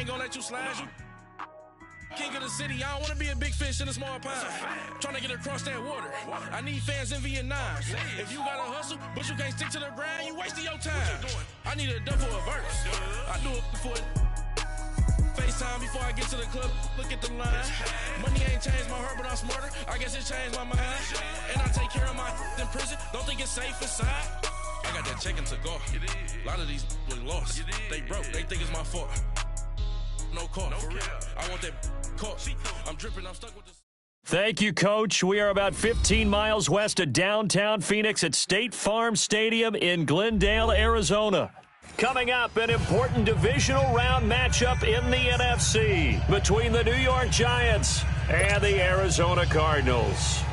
ain't gonna let you slide. You king of the city, I don't wanna be a big fish in a small pond. Trying to get across that water. I need fans in Vietnam. If you gotta hustle, but you can't stick to the grind, you wasting your time. I need a dub for a verse. I do it for FaceTime before I get to the club. Look at the line. Money ain't changed my heart, but I'm smarter. I guess it changed my mind. And I take care of my in prison. Don't think it's safe inside. I got that check and took off. A lot of these was lost. They broke. They think it's my fault. No call, for real. I want that call. I'm dripping, I'm stuck with this. Thank you, Coach. We are about 15 miles west of downtown Phoenix at State Farm Stadium in Glendale, Arizona. Coming up, an important divisional round matchup in the NFC between the New York Giants and the Arizona Cardinals.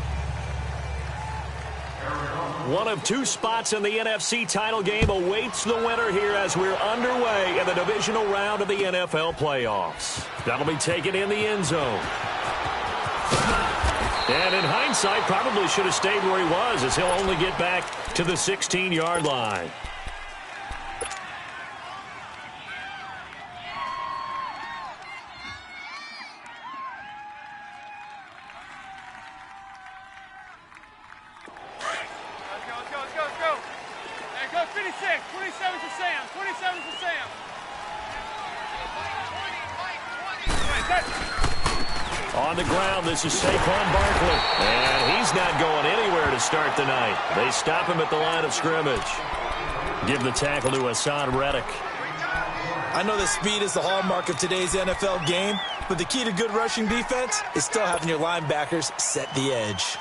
One of two spots in the NFC title game awaits the winner here as we're underway in the divisional round of the NFL playoffs. That'll be taken in the end zone. And in hindsight, probably should have stayed where he was as he'll only get back to the 16-yard line. On the ground, this is Saquon Barkley. And he's not going anywhere to start the night. They stop him at the line of scrimmage. Give the tackle to Hassan Reddick. I know that speed is the hallmark of today's NFL game, but the key to good rushing defense is still having your linebackers set the edge.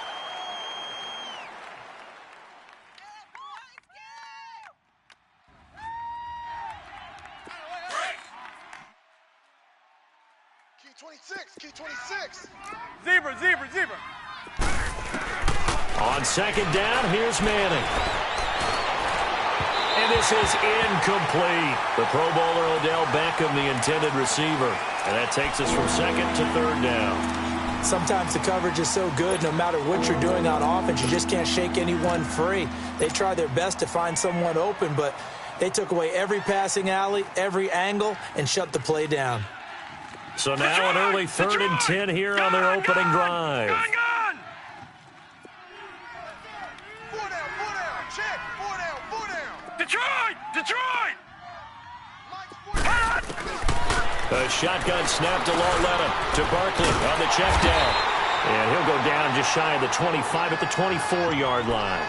Key 26. Zebra. On second down, here's Manning. And this is incomplete. The Pro Bowler Odell Beckham, the intended receiver. And that takes us from second to third down. Sometimes the coverage is so good, no matter what you're doing on offense, you just can't shake anyone free. They try their best to find someone open, but they took away every passing alley, every angle, and shut the play down. So now an early 3rd and 10 here on their opening drive. Four down, check. Four down. Detroit! A shotgun snap to Lauletta to Barkley on the check down. And he'll go down just shy of the 25 at the 24-yard line.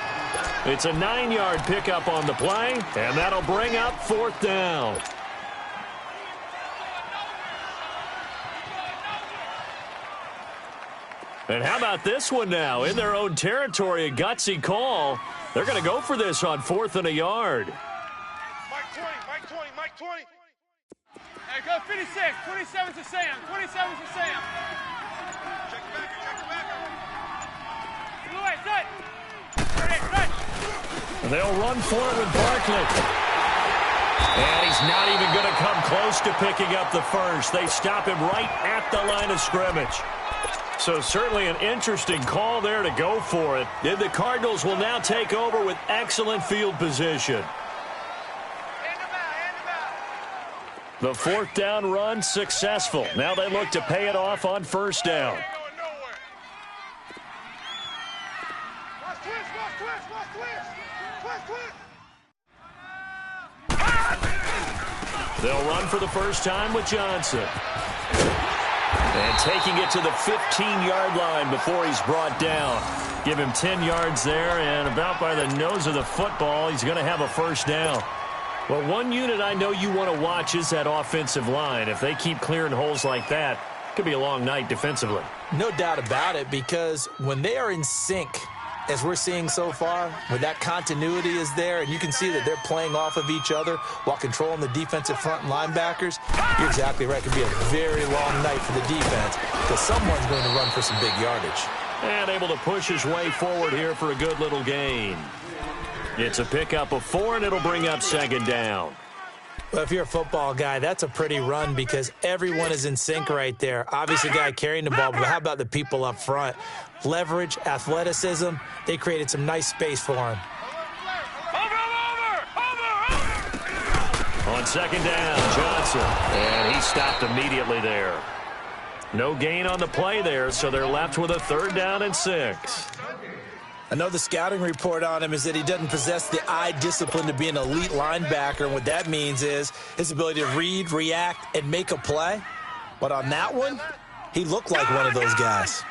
It's a 9-yard pickup on the play, and that'll bring up 4th down. And how about this one now? In their own territory, a gutsy call. They're going to go for this on 4th and a yard. Mike 20. Hey, go 56. 27 to Sam. Check the backer. They'll run for it with Barkley. And he's not even going to come close to picking up the first. They stop him right at the line of scrimmage. So certainly an interesting call there to go for it. And the Cardinals will now take over with excellent field position. The 4th down run successful. Now they look to pay it off on 1st down. They'll run for the first time with Johnson. And taking it to the 15-yard line before he's brought down. Give him 10 yards there, and about by the nose of the football, he's going to have a 1st down. Well, one unit I know you want to watch is that offensive line. If they keep clearing holes like that, it could be a long night defensively. No doubt about it, because when they are in sync, as we're seeing so far, when that continuity is there and you can see that they're playing off of each other while controlling the defensive front and linebackers, you're exactly right. It could be a very long night for the defense because someone's going to run for some big yardage. And able to push his way forward here for a good little gain. It's a pickup of 4, and it'll bring up 2nd down. Well, if you're a football guy, that's a pretty run because everyone is in sync right there. Obviously, the guy carrying the ball, but how about the people up front? Leverage, athleticism, they created some nice space for him. On second down, Johnson. And he stopped immediately there. No gain on the play there, so they're left with a 3rd down and 6. I know the scouting report on him is that he doesn't possess the eye discipline to be an elite linebacker. And what that means is his ability to read, react, and make a play. But on that one, he looked like one of those guys.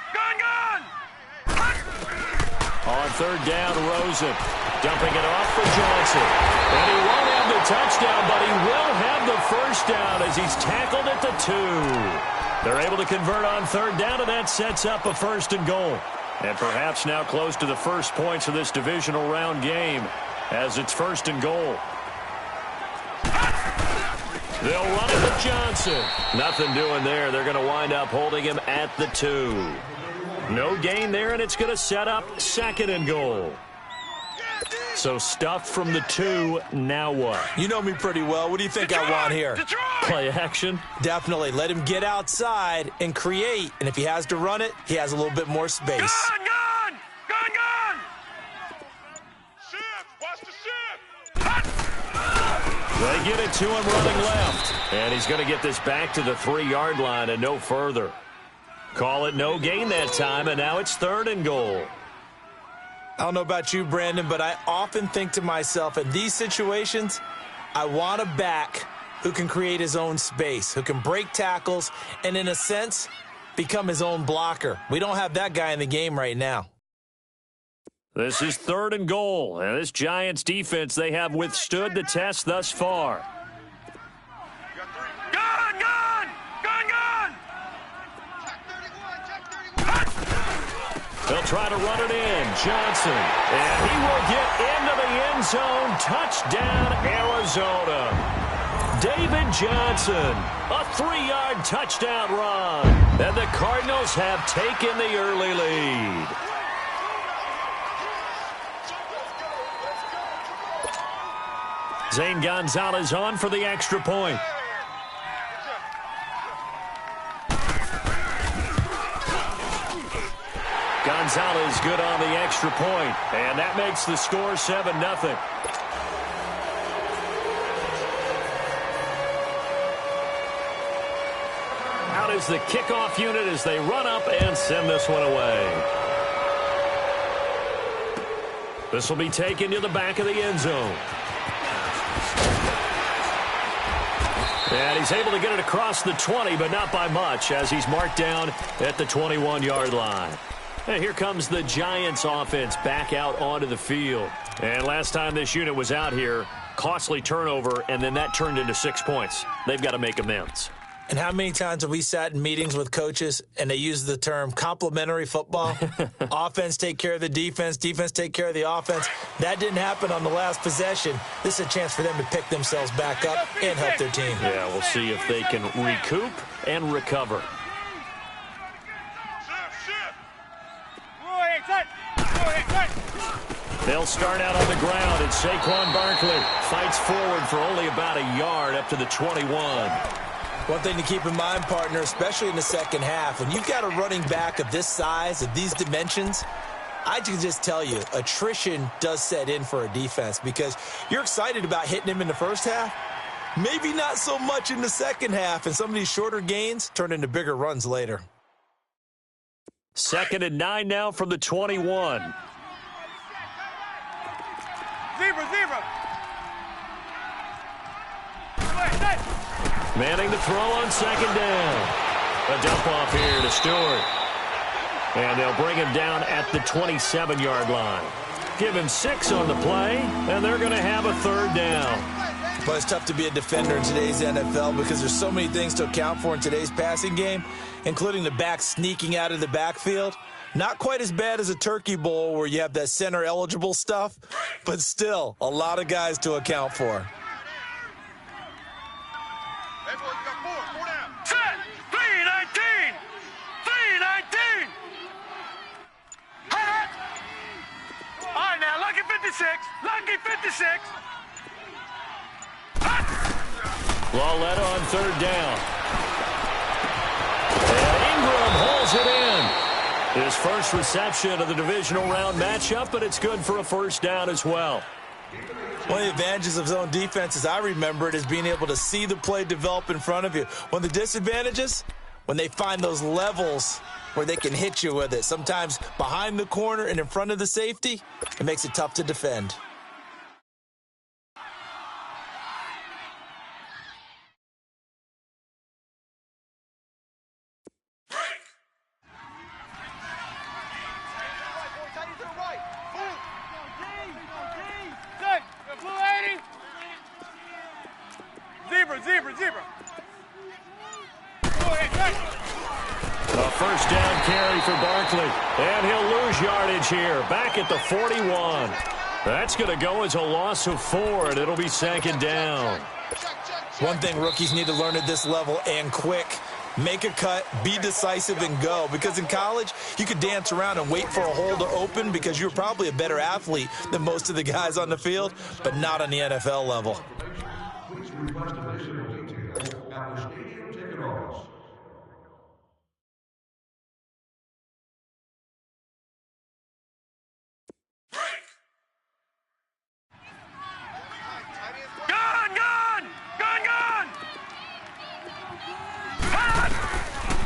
On 3rd down, Rosen dumping it off for Johnson. And he won't have the touchdown, but he will have the 1st down as he's tackled at the 2. They're able to convert on 3rd down, and that sets up a 1st and goal. And perhaps now close to the first points of this divisional round game as it's 1st and goal. They'll run it with Johnson. Nothing doing there. They're going to wind up holding him at the 2. No gain there, and it's going to set up 2nd and goal. So stuffed from the 2, now what? You know me pretty well. What do you think I want here? Play action? Definitely. Let him get outside and create. And if he has to run it, he has a little bit more space. Gone! Shift! Watch the shift! They get it to him running left. And he's going to get this back to the 3-yard line and no further. Call it no gain that time, and now it's 3rd and goal. I don't know about you, Brandon, but I often think to myself, in these situations, I want a back who can create his own space, who can break tackles, and in a sense, become his own blocker. We don't have that guy in the game right now. This is 3rd and goal, and this Giants defense, they have withstood the test thus far. They'll try to run it in. Johnson. And he will get into the end zone. Touchdown, Arizona. David Johnson. A 3-yard touchdown run. And the Cardinals have taken the early lead. Zane Gonzalez on for the extra point. Gonzalez good on the extra point, and that makes the score 7-0. Out is the kickoff unit as they run up and send this one away. This will be taken to the back of the end zone. And he's able to get it across the 20, but not by much, as he's marked down at the 21-yard line. And here comes the Giants offense back out onto the field. And last time this unit was out here, costly turnover, and then that turned into 6 points. They've got to make amends. And how many times have we sat in meetings with coaches and they use the term complementary football? Offense take care of the defense, defense take care of the offense. That didn't happen on the last possession. This is a chance for them to pick themselves back up and help their team. Yeah, we'll see if they can recoup and recover. They'll start out on the ground, and Saquon Barkley fights forward for only about a yard up to the 21. One thing to keep in mind, partner, especially in the second half, when you've got a running back of this size, of these dimensions, I can just tell you, attrition does set in for a defense because you're excited about hitting him in the first half, maybe not so much in the second half, and some of these shorter gains turn into bigger runs later. 2nd and 9 now from the 21. Zebra. Manning to throw on 2nd down. A dump off here to Stewart. And they'll bring him down at the 27-yard line. Give him 6 on the play, and they're going to have a 3rd down. But it's tough to be a defender in today's NFL because there's so many things to account for in today's passing game, including the back sneaking out of the backfield. Not quite as bad as a turkey bowl where you have that center-eligible stuff, but still a lot of guys to account for. Hey, boys, you got 4 down. Set. 3-19. 3-19. All right, now, lucky 56. Lucky 56. Lauletta on 3rd down. And Ingram holds it in. His first reception of the divisional round matchup, but it's good for a 1st down as well. One of the advantages of zone defense, as I remember it, is being able to see the play develop in front of you. One of the disadvantages, when they find those levels where they can hit you with it, sometimes behind the corner and in front of the safety, it makes it tough to defend. Zebra. A first down carry for Barkley, and he'll lose yardage here, back at the 41. That's going to go as a loss of 4, and it'll be second down. One thing rookies need to learn at this level, and quick, make a cut, be decisive, and go. Because in college, you could dance around and wait for a hole to open because you're probably a better athlete than most of the guys on the field, but not on the NFL level.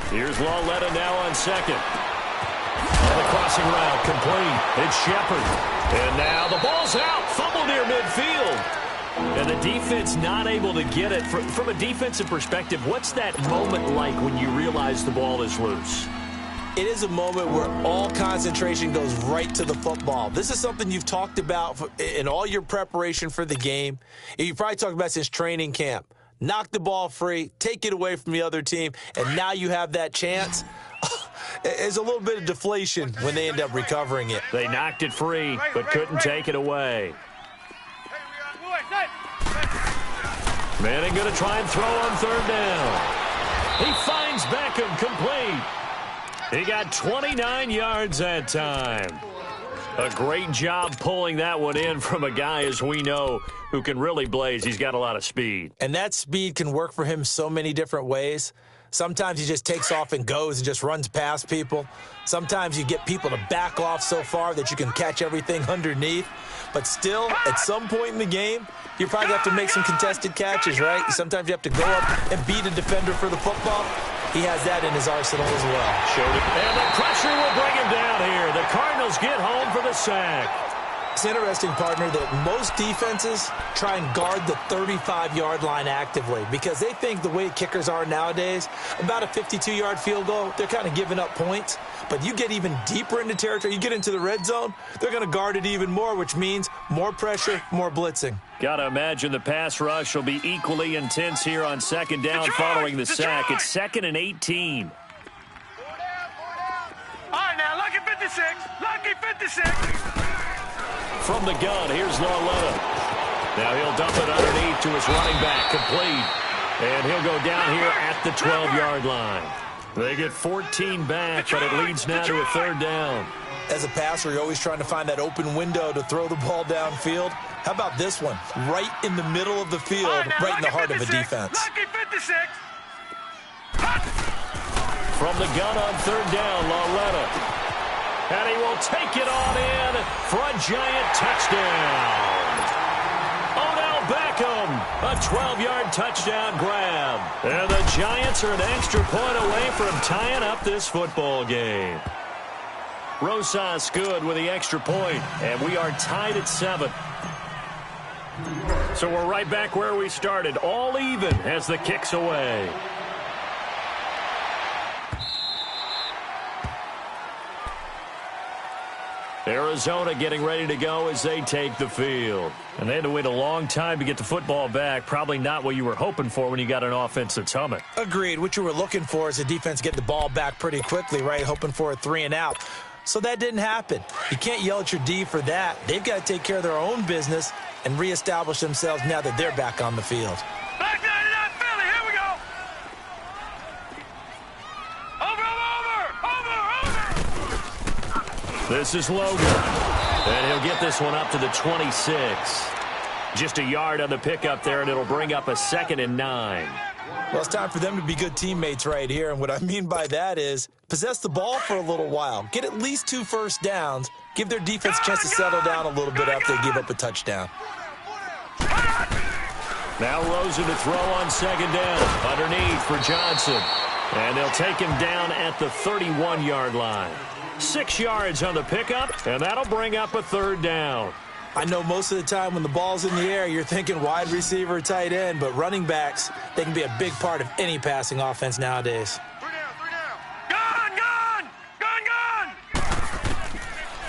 Here's Lauletta now on second. And the crossing route complete. It's Shepard. And now the ball's out. Fumble near midfield. And the defense not able to get it. From a defensive perspective, what's that moment like when you realize the ball is loose? It is a moment where all concentration goes right to the football. This is something you've talked about in all your preparation for the game. You probably talked about since training camp. Knock the ball free, take it away from the other team, and now you have that chance. There's a little bit of deflation when they end up recovering it. They knocked it free, but couldn't take it away. Manning going to try and throw on third down. He finds Beckham complete. He got 29 yards that time. A great job pulling that one in from a guy, as we know, who can really blaze. He's got a lot of speed. And that speed can work for him so many different ways. Sometimes he just takes off and goes and just runs past people. Sometimes you get people to back off so far that you can catch everything underneath. But still, at some point in the game, you probably have to make some contested catches, right? Sometimes you have to go up and beat a defender for the football. He has that in his arsenal as well. Showed it. And the pressure will bring him down here. The Cardinals get home for the sack. It's interesting, partner, that most defenses try and guard the 35-yard line actively because they think the way kickers are nowadays, about a 52-yard field goal, they're kind of giving up points. But you get even deeper into territory, you get into the red zone, they're going to guard it even more, which means more pressure, more blitzing. Got to imagine the pass rush will be equally intense here on second down following the sack. It's 2nd and 18. All right, now, lucky 56. Lucky 56. From the gun, here's Lauletta. Now he'll dump it underneath to his running back, complete. And he'll go down here at the 12-yard line. They get 14 back, but it leads now to a third down. As a passer, you're always trying to find that open window to throw the ball downfield. How about this one? Right in the middle of the field, right in the heart of a defense. Lucky 56. From the gun on third down, Lauletta. And he will take it on in for a giant touchdown. Odell Beckham, a 12-yard touchdown grab. And the Giants are an extra point away from tying up this football game. Rosas good with the extra point, and we are tied at 7. So we're right back where we started, all even as the kick's away. Arizona getting ready to go as they take the field. And they had to wait a long time to get the football back. Probably not what you were hoping for when you got an offense that's humming. Agreed. What you were looking for is a defense get the ball back pretty quickly, right? Hoping for a 3-and-out. So that didn't happen. You can't yell at your D for that. They've got to take care of their own business and reestablish themselves now that they're back on the field. Back 99 Philly, here we go. Over. This is Logan. And he'll get this one up to the 26. Just a yard on the pickup there, and it'll bring up a 2nd and 9. Well, it's time for them to be good teammates right here. And what I mean by that is possess the ball for a little while. Get at least 2 first downs. Give their defense a chance to settle down a little bit after they give up a touchdown. Now Rosen to throw on second down. Underneath for Johnson. And they'll take him down at the 31-yard line. 6 yards on the pickup, and that'll bring up a third down. I know most of the time when the ball's in the air, you're thinking wide receiver, tight end, but running backs, they can be a big part of any passing offense nowadays. 3 down. Gun!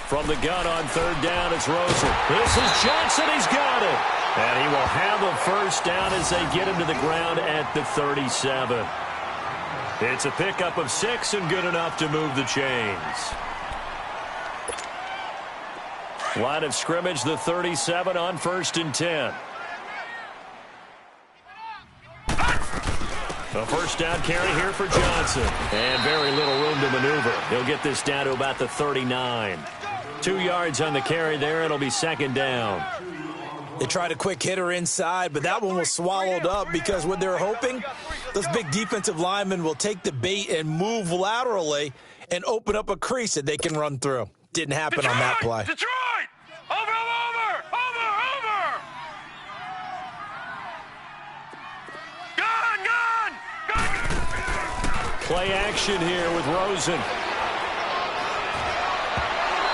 From the gun on third down, it's Rosen. This is Johnson. He's got it. And he will have a first down as they get him to the ground at the 37. It's a pickup of 6 and good enough to move the chains. Line of scrimmage, the 37 on 1st and 10. A first down carry here for Johnson. And very little room to maneuver. He'll get this down to about the 39. 2 yards on the carry there. It'll be second down. They tried a quick hitter inside, but that one was swallowed up because what they're hoping, those big defensive linemen will take the bait and move laterally and open up a crease that they can run through. Didn't happen on that play. Detroit! Over! Gun! Play action here with Rosen.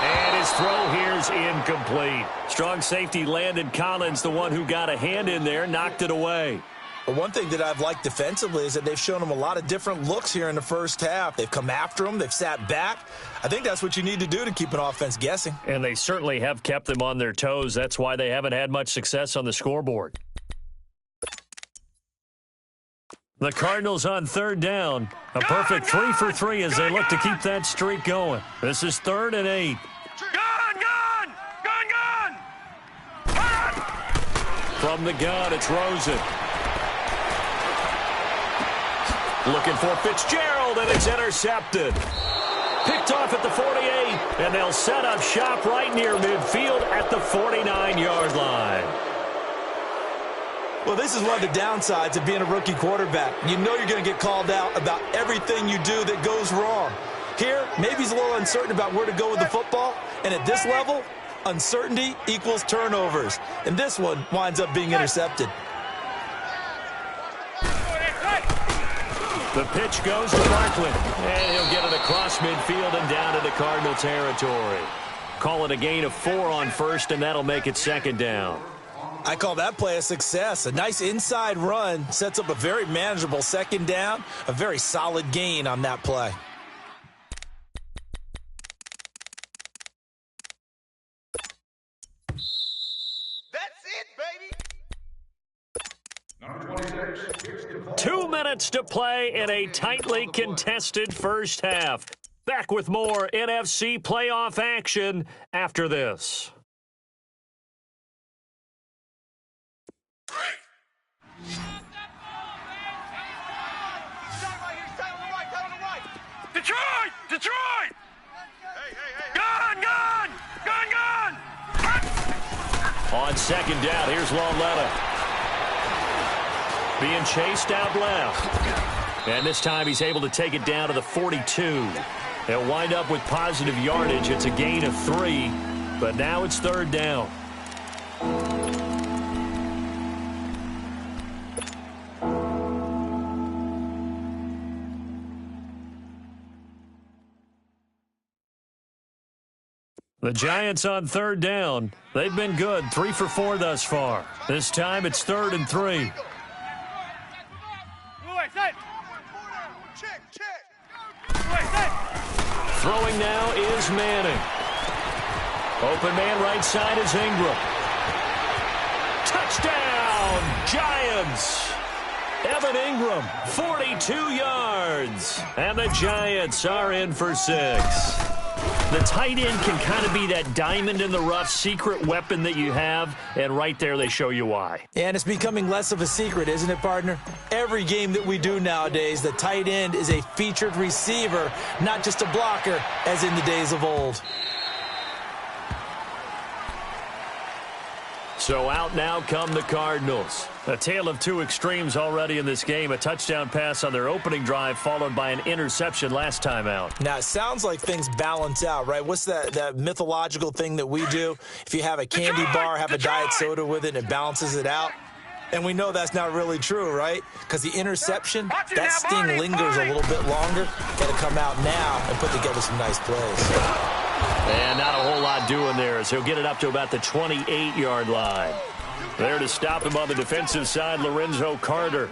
And his throw here's incomplete. Strong safety Landon Collins, the one who got a hand in there, knocked it away. But one thing that I've liked defensively is that they've shown them a lot of different looks here in the first half. They've come after them. They've sat back. I think that's what you need to do to keep an offense guessing. And they certainly have kept them on their toes. That's why they haven't had much success on the scoreboard. The Cardinals on third down. A perfect 3 for 3 as they look to keep that streak going. This is 3rd and 8. Gun! From the gun, it's Rosen. Looking for Fitzgerald, and it's intercepted. Picked off at the 48, and they'll set up shop right near midfield at the 49-yard line. Well, this is one of the downsides of being a rookie quarterback. You know you're going to get called out about everything you do that goes wrong. Here, maybe he's a little uncertain about where to go with the football, and at this level, uncertainty equals turnovers. And this one winds up being intercepted. The pitch goes to Barkley, and he'll get it across midfield and down into Cardinal territory. Call it a gain of 4 on first, and that'll make it second down. I call that play a success. A nice inside run sets up a very manageable second down, a very solid gain on that play. That's it, baby. 2 minutes to play in a tightly contested first half. Back with more NFC playoff action after this. Detroit! Hey. Gun! On second down, here's Lauletta. Being chased out left. And this time he's able to take it down to the 42. They'll wind up with positive yardage. It's a gain of 3, but now it's third down. The Giants on third down. They've been good, 3 for 4 thus far. This time it's 3rd and 3. Throwing now is Manning. Open man right side is Ingram. Touchdown, Giants! Evan Ingram, 42 yards. And the Giants are in for 6. The tight end can kind of be that diamond in the rough secret weapon that you have, and right there they show you why. And it's becoming less of a secret, isn't it, partner? Every game that we do nowadays, the tight end is a featured receiver, not just a blocker, as in the days of old. So out now come the Cardinals. A tale of two extremes already in this game. A touchdown pass on their opening drive followed by an interception last time out. Now, it sounds like things balance out, right? What's that mythological thing that we do? If you have a candy bar, have a diet soda with it, and it balances it out. And we know that's not really true, right? Because the interception, that sting lingers a little bit longer. Got to come out now and put together some nice plays. And not a whole lot doing there, so he'll get it up to about the 28-yard line. There to stop him on the defensive side, Lorenzo Carter.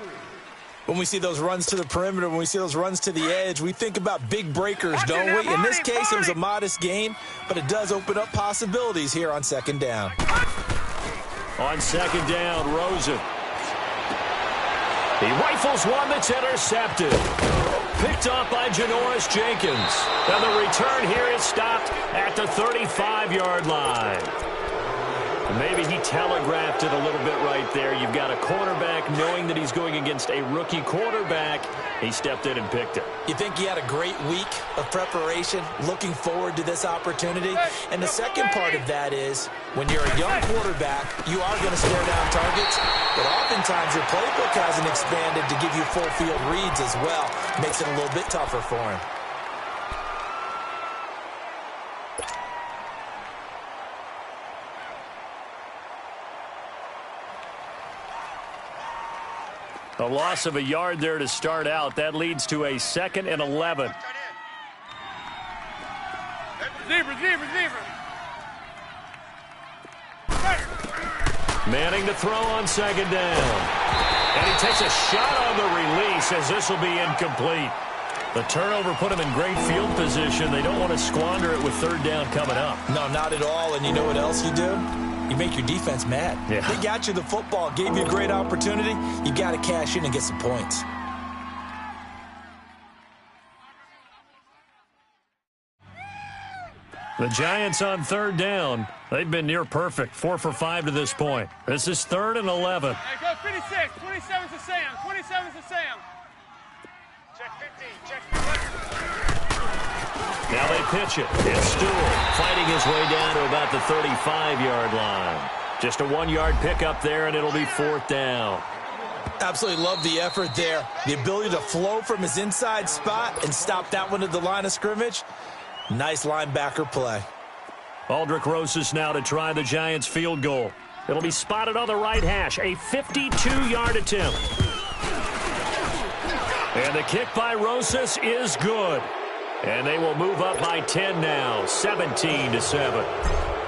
When we see those runs to the perimeter, when we see those runs to the edge, we think about big breakers, don't we? In this case, it was a modest gain, but it does open up possibilities here on second down. On second down, Rosen. He rifles one that's intercepted. Picked off by Janoris Jenkins. And the return here is stopped at the 35-yard line. Maybe he telegraphed it a little bit right there. You've got a cornerback knowing that he's going against a rookie quarterback. He stepped in and picked it. You think he had a great week of preparation, looking forward to this opportunity? And the second part of that is, when you're a young quarterback, you are going to stare down targets, but oftentimes your playbook hasn't expanded to give you full field reads as well. Makes it a little bit tougher for him. A loss of a yard there to start out. That leads to a 2nd and 11. Zebra. Manning to throw on second down. And he takes a shot on the release as this will be incomplete. The turnover put him in great field position. They don't want to squander it with third down coming up. No, not at all. And you know what else you do? You make your defense mad. Yeah. They got you the football, gave you a great opportunity. You got to cash in and get some points. The Giants on third down. They've been near perfect, 4 for 5 to this point. This is 3rd and 11. Hey, go 56. 27's to Sam. 27's to Sam. Check 15. Check 15. Now they pitch it. It's Stewart fighting his way down to about the 35-yard line. Just a 1-yard pickup there, and it'll be 4th down. Absolutely love the effort there. The ability to flow from his inside spot and stop that one at the line of scrimmage. Nice linebacker play. Aldrick Rosas now to try the Giants field goal. It'll be spotted on the right hash. A 52-yard attempt. And the kick by Rosas is good. And they will move up by 10 now, 17-7.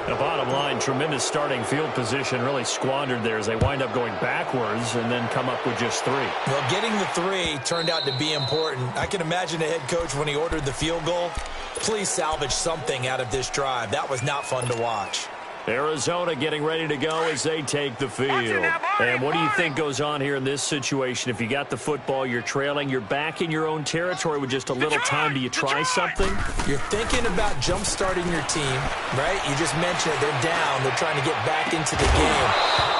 The bottom line, tremendous starting field position, really squandered there as they wind up going backwards and then come up with just 3. Well, getting the 3 turned out to be important. I can imagine the head coach when he ordered the field goal. Please salvage something out of this drive. That was not fun to watch. Arizona getting ready to go as they take the field. And what do you think goes on here in this situation? If you got the football, you're trailing, you're back in your own territory with just a little time. Do you try something? You're thinking about jump-starting your team, right? You just mentioned it. They're down. They're trying to get back into the game.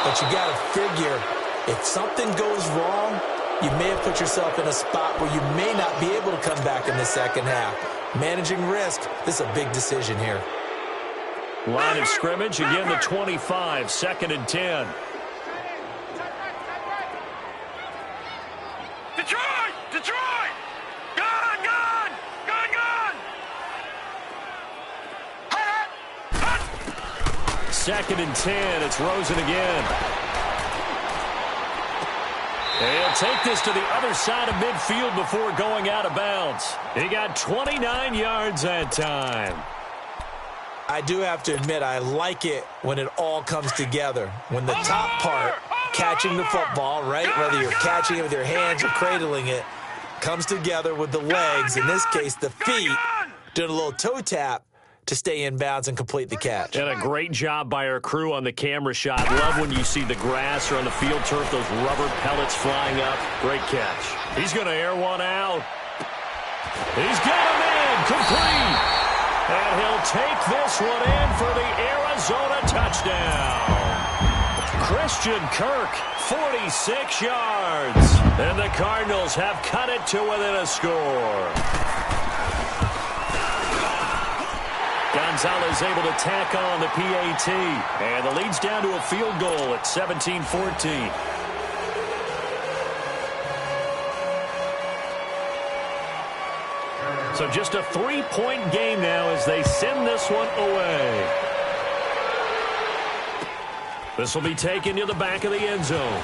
But you got to figure, if something goes wrong, you may have put yourself in a spot where you may not be able to come back in the second half. Managing risk, this is a big decision here. Line of scrimmage, again the 25, 2nd and 10. Detroit! Gun! 2nd and 10, it's Rosen again. He'll take this to the other side of midfield before going out of bounds. He got 29 yards that time. I do have to admit, I like it when it all comes together. When the top part, catching the football, right, whether you're catching it with your hands or cradling it, comes together with the legs, in this case the feet, doing a little toe tap to stay in bounds and complete the catch. And a great job by our crew on the camera shot. Love when you see the grass or on the field turf, those rubber pellets flying up. Great catch. He's going to air one out. He's got him in, complete. And he'll take this one in for the Arizona touchdown. Christian Kirk, 46 yards. And the Cardinals have cut it to within a score. Gonzalez able to tack on the PAT. And the lead's down to a field goal at 17-14. So just a 3-point game now as they send this one away. This will be taken to the back of the end zone.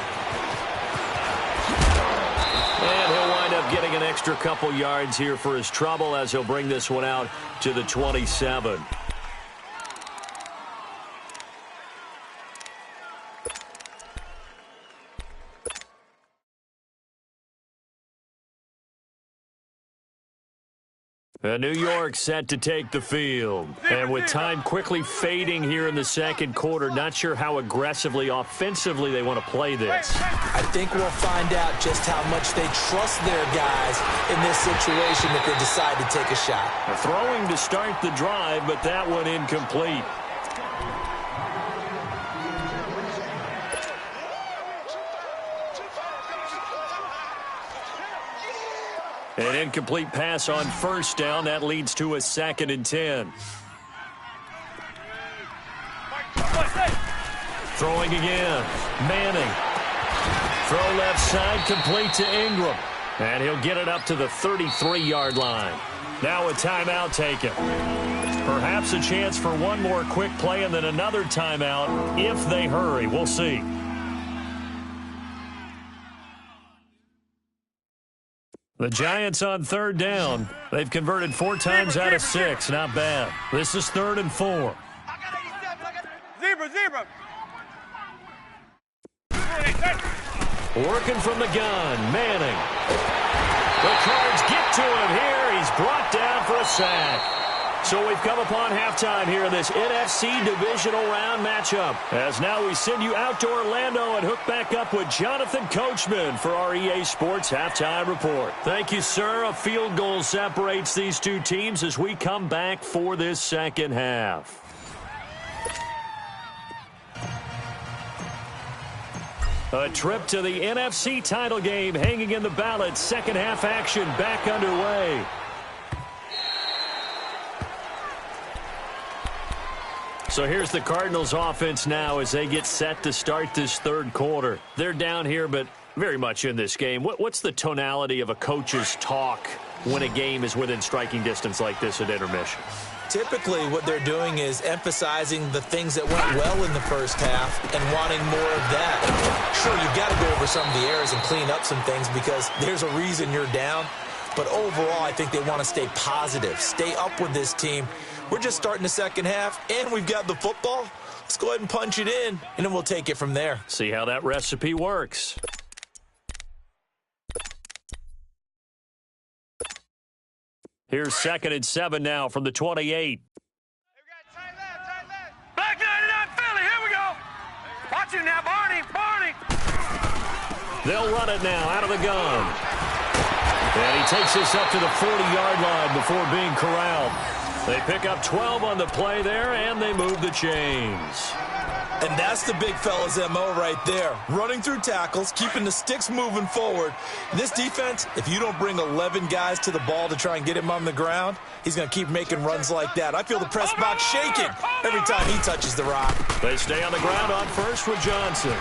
And he'll wind up getting an extra couple yards here for his trouble as he'll bring this one out to the 27. New York set to take the field. And with time quickly fading here in the second quarter, not sure how aggressively, offensively they want to play this. I think we'll find out just how much they trust their guys in this situation if they decide to take a shot. Throwing to start the drive, but that one incomplete. An incomplete pass on first down. That leads to a 2nd and 10. Throwing again. Manning. Throw left side, complete to Ingram. And he'll get it up to the 33-yard line. Now a timeout taken. Perhaps a chance for one more quick play and then another timeout if they hurry. We'll see. The Giants on 3rd down. They've converted 4 times out of 6. Not bad. This is 3rd and 4. Zebra. Working from the gun, Manning. The Cards get to him here. He's brought down for a sack. So we've come upon halftime here in this NFC Divisional Round matchup. As now we send you out to Orlando and hook back up with Jonathan Coachman for our EA Sports Halftime Report. Thank you, sir. A field goal separates these two teams as we come back for this second half. A trip to the NFC title game hanging in the balance. Second half action back underway. So here's the Cardinals offense now as they get set to start this third quarter. They're down here, but very much in this game. What's the tonality of a coach's talk when a game is within striking distance like this at intermission? Typically, what they're doing is emphasizing the things that went well in the first half and wanting more of that. Sure, you've got to go over some of the errors and clean up some things because there's a reason you're down. But overall, I think they want to stay positive, stay up with this team. We're just starting the second half, and we've got the football. Let's go ahead and punch it in, and then we'll take it from there. See how that recipe works. Here's 2nd and 7 now from the 28. Back 99 Philly, here we go. Watch him now, Barney. They'll run it now out of the gun. And he takes this up to the 40-yard line before being corralled. They pick up 12 on the play there, and they move the chains. And that's the big fella's MO right there. Running through tackles, keeping the sticks moving forward. This defense, if you don't bring 11 guys to the ball to try and get him on the ground, he's going to keep making runs like that. I feel the press box shaking every time he touches the rock. They stay on the ground on first with Johnson.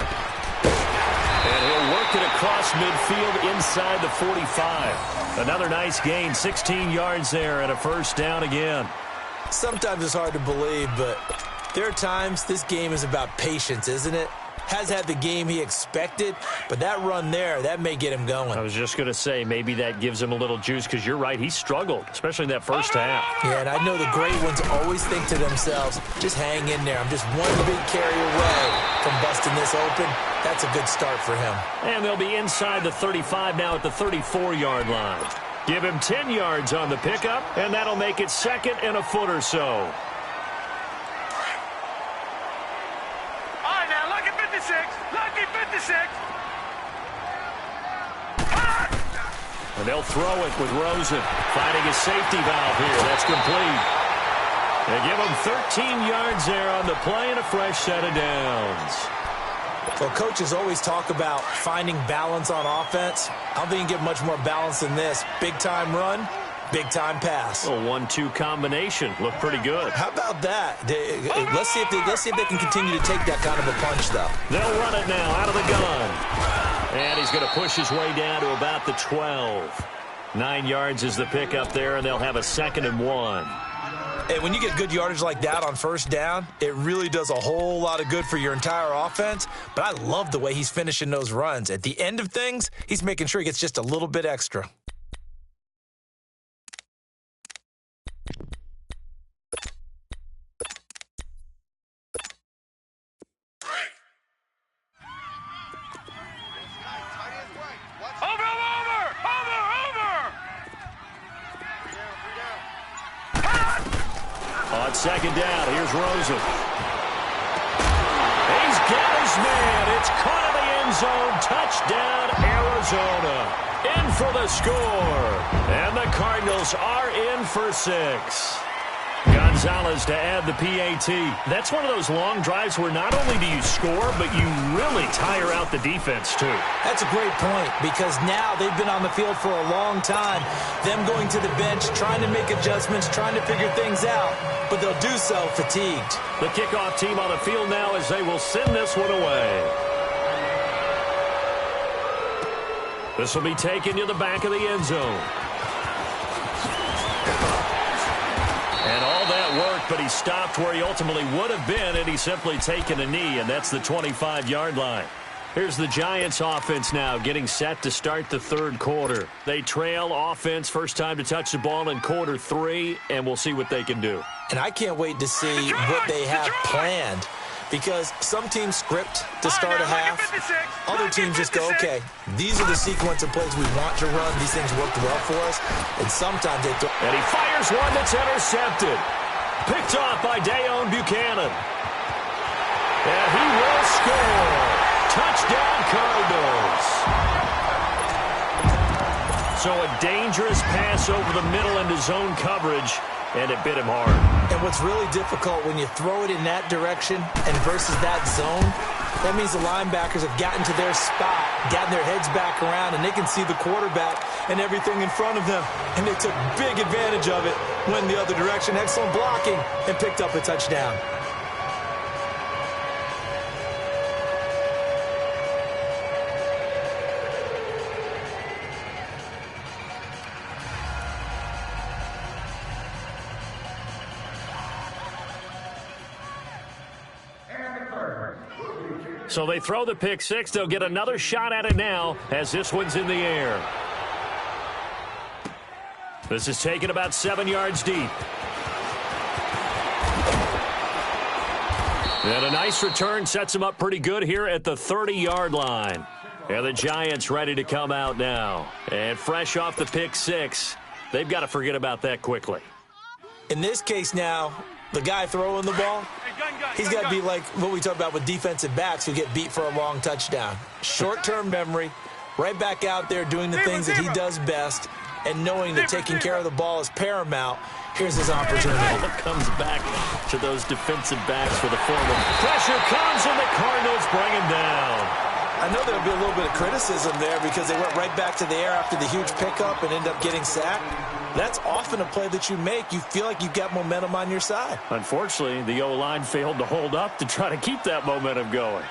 And he'll work it across midfield inside the 45. Another nice gain, 16 yards there and a first down again. Sometimes it's hard to believe, but there are times this game is about patience, isn't it? Has had the game he expected, but that run there, that may get him going. I was just going to say, maybe that gives him a little juice because you're right, he struggled, especially in that first half. Yeah, and I know the great ones always think to themselves, just hang in there. I'm just one big carry away from busting this open. That's a good start for him. And they'll be inside the 35 now at the 34-yard line. Give him 10 yards on the pickup, and that'll make it 2nd and a foot or so. Lucky 56. And they'll throw it with Rosen. Finding a safety valve here. That's complete. They give him 13 yards there on the play and a fresh set of downs. Well, coaches always talk about finding balance on offense. I don't think you can get much more balance than this. Big-time run, Big-time pass. A 1-2 combination. Looked pretty good. How about that? Let's see if they can continue to take that kind of a punch, though. They'll run it now out of the gun. And he's going to push his way down to about the 12. 9 yards is the pickup there, and they'll have a 2nd and 1. And when you get good yardage like that on first down, it really does a whole lot of good for your entire offense. But I love the way he's finishing those runs. At the end of things, he's making sure he gets just a little bit extra. On 2nd down, here's Rosen. He's got his man. It's caught in the end zone. Touchdown, Arizona. In for the score. And the Cardinals are in for 6. Gonzalez to add the PAT. That's one of those long drives where not only do you score, but you really tire out the defense, too. That's a great point, because now they've been on the field for a long time. Them going to the bench, trying to make adjustments, trying to figure things out, but they'll do so fatigued. The kickoff team on the field now as they will send this one away. This will be taken to the back of the end zone. And all that worked, but he stopped where he ultimately would have been, and he's simply taken a knee, and that's the 25-yard line. Here's the Giants offense now getting set to start the 3rd quarter. They trail offense, first time to touch the ball in quarter 3, and we'll see what they can do. And I can't wait to see what they have planned, because some teams script to start a half. Other teams just go, okay, these are the sequence of plays we want to run. These things worked well for us. And sometimes they throw. And he fires one that's intercepted. Picked off by Dayon Buchanan. And he will score. Touchdown, Cardinals. So a dangerous pass over the middle into zone coverage, and it bit him hard. And what's really difficult when you throw it in that direction and versus that zone, that means the linebackers have gotten to their spot, gotten their heads back around, and they can see the quarterback and everything in front of them. And they took big advantage of it, went the other direction, excellent blocking, and picked up a touchdown. So they throw the pick 6. They'll get another shot at it now as this one's in the air. This is taken about 7 yards deep. And a nice return sets him up pretty good here at the 30-yard line. And the Giants ready to come out now. And fresh off the pick 6, they've got to forget about that quickly. In this case now, the guy throwing the ball, he's got to be like what we talk about with defensive backs who get beat for a long touchdown. Short-term memory, right back out there doing the things that he does best, and knowing that taking care of the ball is paramount. Here's his opportunity. Comes back to those defensive backs for the former. Pressure comes, and the Cardinals bring him down. I know there'll be a little bit of criticism there because they went right back to the air after the huge pickup and end up getting sacked. That's often a play that you make. You feel like you've got momentum on your side. Unfortunately, the O-line failed to hold up to try to keep that momentum going.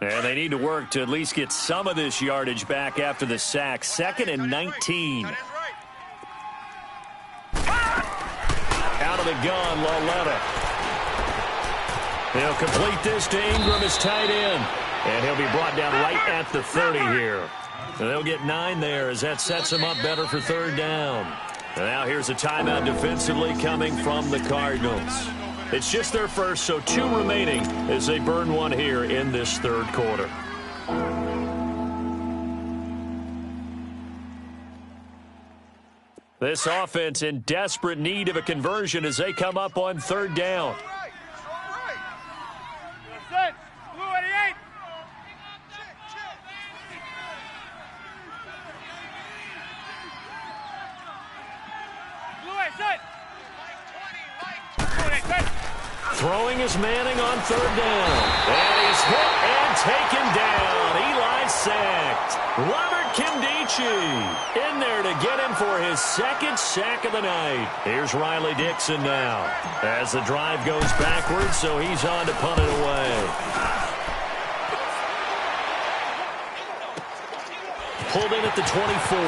And they need to work to at least get some of this yardage back after the sack. 2nd and 19. Out of the gun, Lauletta. He'll complete this to Ingram as tight end. And he'll be brought down right at the 30 here. And they'll get 9 there as that sets him up better for 3rd down. And now here's a timeout defensively coming from the Cardinals. It's just their first, so 2 remaining as they burn one here in this 3rd quarter. This offense in desperate need of a conversion as they come up on 3rd down. Throwing is Manning on 3rd down. And he's hit and taken down. Eli sacked. Robert Kimdichie in there to get him for his second sack of the night. Here's Riley Dixon now as the drive goes backwards, so he's on to punt it away. Pulled in at the 24.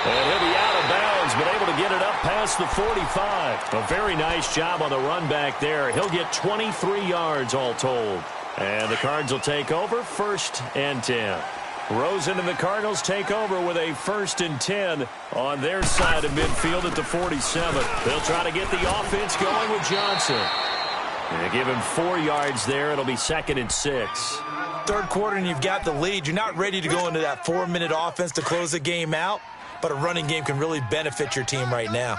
And he'll be out of bounds, but able to get it up past the 45. A very nice job on the run back there. He'll get 23 yards all told. And the Cards will take over 1st and 10. Rosen and the Cardinals take over with a 1st and 10 on their side of midfield at the 47. They'll try to get the offense going with Johnson. And they give him 4 yards there. It'll be 2nd and 6. Third quarter and you've got the lead. You're not ready to go into that 4-minute offense to close the game out, but a running game can really benefit your team right now.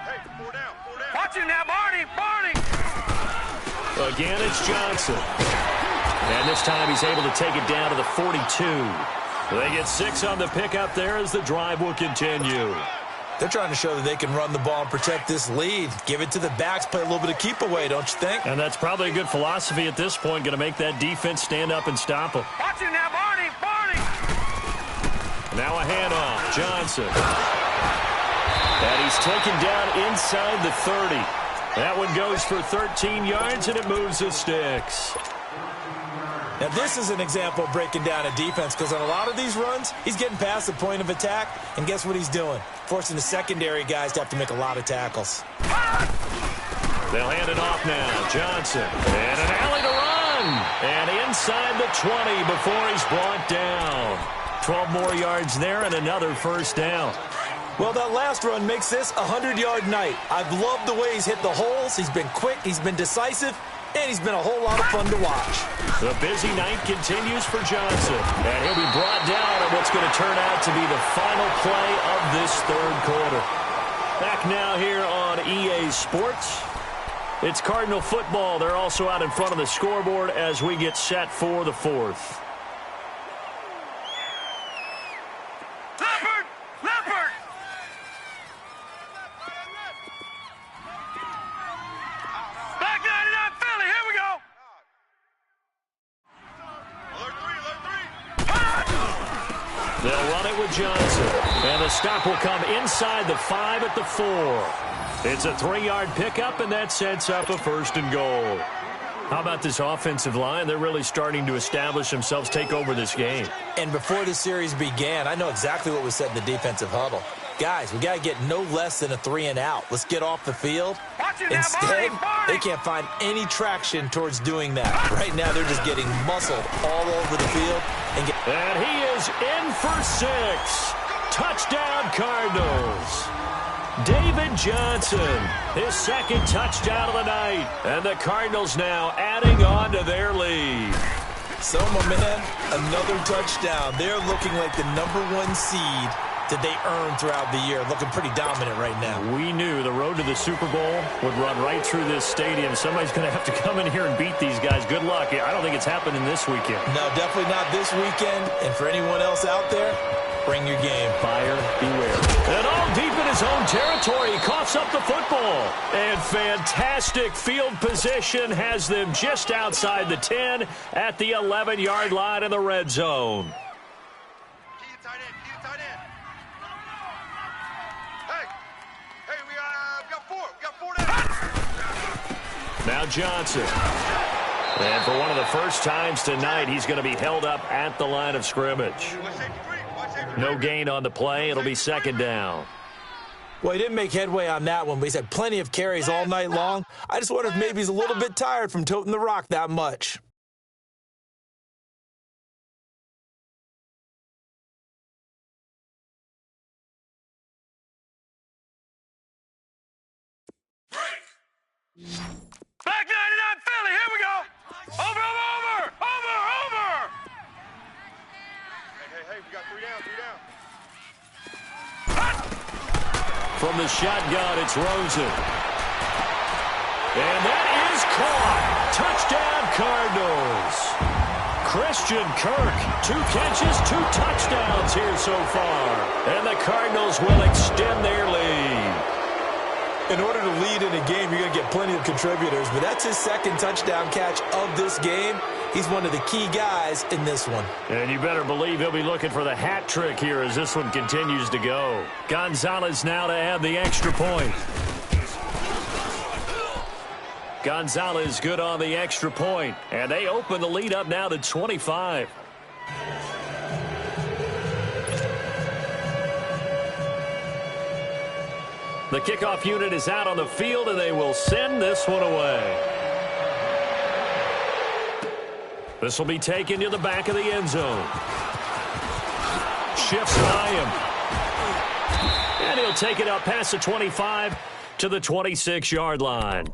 Hey, 4 down, 4 down. Watch him now, Barney! Again, it's Johnson. And this time he's able to take it down to the 42. They get 6 on the pickup there as the drive will continue. They're trying to show that they can run the ball and protect this lead. Give it to the backs, play a little bit of keep away, don't you think? And that's probably a good philosophy at this point, going to make that defense stand up and stop them. Watch him now, Barney! Now a handoff, Johnson. And he's taken down inside the 30. That one goes for 13 yards, and it moves the sticks. Now, this is an example of breaking down a defense, because on a lot of these runs, he's getting past the point of attack, and guess what he's doing? Forcing the secondary guys to have to make a lot of tackles. They'll hand it off now. Johnson. And an alley to run. And inside the 20 before he's brought down. 12 more yards there and another 1st down. Well, that last run makes this a 100-yard night. I've loved the way he's hit the holes. He's been quick, he's been decisive, and he's been a whole lot of fun to watch. The busy night continues for Johnson. And he'll be brought down on what's going to turn out to be the final play of this 3rd quarter. Back now here on EA Sports. It's Cardinal football. They're also out in front of the scoreboard as we get set for the 4th. They'll run it with Johnson. And the stop will come inside the 5 at the 4. It's a 3-yard pickup, and that sets up a 1st and goal. How about this offensive line? They're really starting to establish themselves, take over this game. And before the series began, I know exactly what was said in the defensive huddle. Guys, we got to get no less than a 3 and out. Let's get off the field. Instead, they can't find any traction towards doing that. Right now, they're just getting muscled all over the field. And he is in for 6. Touchdown, Cardinals. David Johnson, his 2nd touchdown of the night. And the Cardinals now adding on to their lead. So, my man, another touchdown. They're looking like the #1 seed that they earned throughout the year. Looking pretty dominant right now. We knew the road to the Super Bowl would run right through this stadium. Somebody's going to have to come in here and beat these guys. Good luck. I don't think it's happening this weekend. No, definitely not this weekend. And for anyone else out there, bring your game. Buyer beware. And all deep in his own territory, he coughs up the football. And fantastic field position has them just outside the 10 at the 11-yard line in the red zone. Keep it tight end, keep it tight end. Hey, we got 4 down. Now Johnson. And for one of the first times tonight, he's going to be held up at the line of scrimmage. No gain on the play. It'll be 2nd down. Well, he didn't make headway on that one, but he's had plenty of carries all night long. I just wonder if maybe he's a little bit tired from toting the rock that much. Back 99 Philly, here we go. Over. Hey, we got 3 down, 3 down. From the shotgun, it's Rosen. And that is caught. Touchdown, Cardinals. Christian Kirk, 2 catches, 2 touchdowns here so far. And the Cardinals will extend their lead. In order to lead in a game, you're going to get plenty of contributors, but that's his 2nd touchdown catch of this game. He's one of the key guys in this one. And you better believe he'll be looking for the hat trick here as this one continues to go. Gonzalez now to add the extra point. Gonzalez good on the extra point. And they open the lead up now to 25. The kickoff unit is out on the field, and they will send this one away. This will be taken to the back of the end zone. Shifts by him. And he'll take it up past the 25 to the 26-yard line.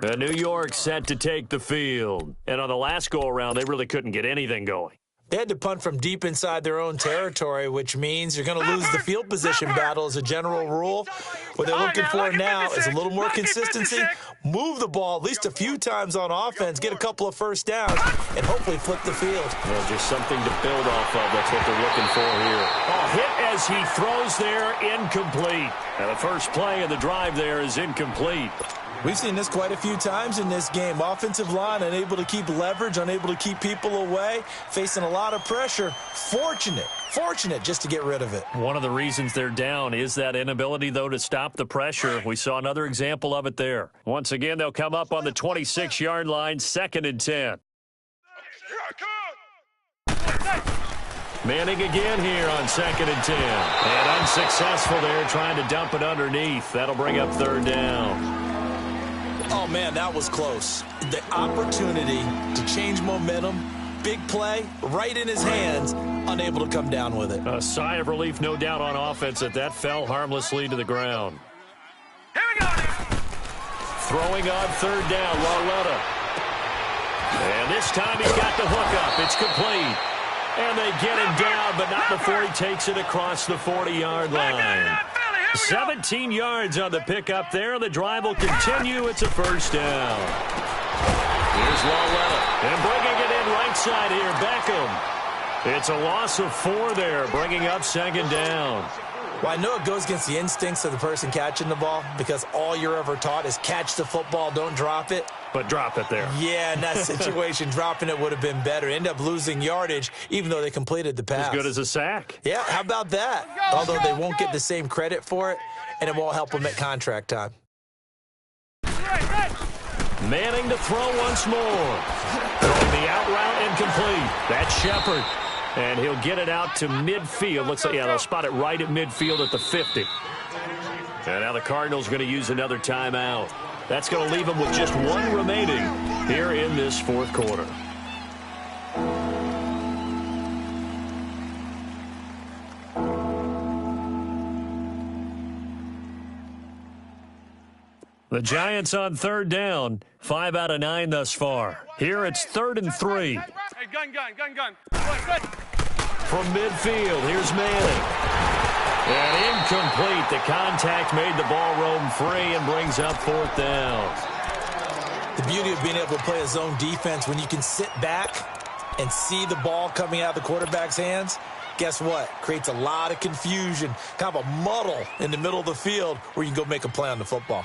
And New York set to take the field. And on the last go-around, they really couldn't get anything going. They had to punt from deep inside their own territory, which means you're going to lose the field position battle as a general rule. What they're looking for now is a little more consistency, move the ball at least a few times on offense, get a couple of first downs, and hopefully flip the field. Yeah, just something to build off of. That's what they're looking for here. Oh, hit as he throws there, incomplete. Now the first play of the drive there is incomplete. We've seen this quite a few times in this game. Offensive line unable to keep leverage, unable to keep people away, facing a lot of pressure. Fortunate just to get rid of it. One of the reasons they're down is that inability, though, to stop the pressure. We saw another example of it there. Once again, they'll come up on the 26-yard line, 2nd and 10. Manning again here on 2nd and 10. And unsuccessful there, trying to dump it underneath. That'll bring up 3rd down. Oh, man, that was close. The opportunity to change momentum, big play, right in his hands, unable to come down with it. A sigh of relief, no doubt, on offense that fell harmlessly to the ground. Here we go. Throwing on 3rd down, Lauletta. And this time he's got the hook up. It's complete. And they get him down, but not before he takes it across the 40-yard line. 17 yards on the pickup there. The drive will continue. It's a 1st down. Here's Lauletta. And bringing it in right side here, Beckham. It's a loss of 4 there, bringing up 2nd down. Well, I know it goes against the instincts of the person catching the ball because all you're ever taught is catch the football, don't drop it. But drop it there. Yeah, in that situation, dropping it would have been better. End up losing yardage, even though they completed the pass. As good as a sack. Yeah, how about that? Although they won't get the same credit for it, and it won't help them at contract time. Manning to throw once more. Throwing the out route incomplete. That's Shepard. And he'll get it out to midfield. Looks like, yeah, they'll spot it right at midfield at the 50. And now the Cardinals going to use another timeout. That's going to leave them with just 1 remaining here in this 4th quarter. The Giants on 3rd down, 5 out of 9 thus far. Here it's 3rd and 3. Hey, gun. Good. From midfield, here's Manning. And incomplete. The contact made the ball roam free and brings up 4th down. The beauty of being able to play a zone defense when you can sit back and see the ball coming out of the quarterback's hands, guess what? Creates a lot of confusion, kind of a muddle in the middle of the field where you can go make a play on the football.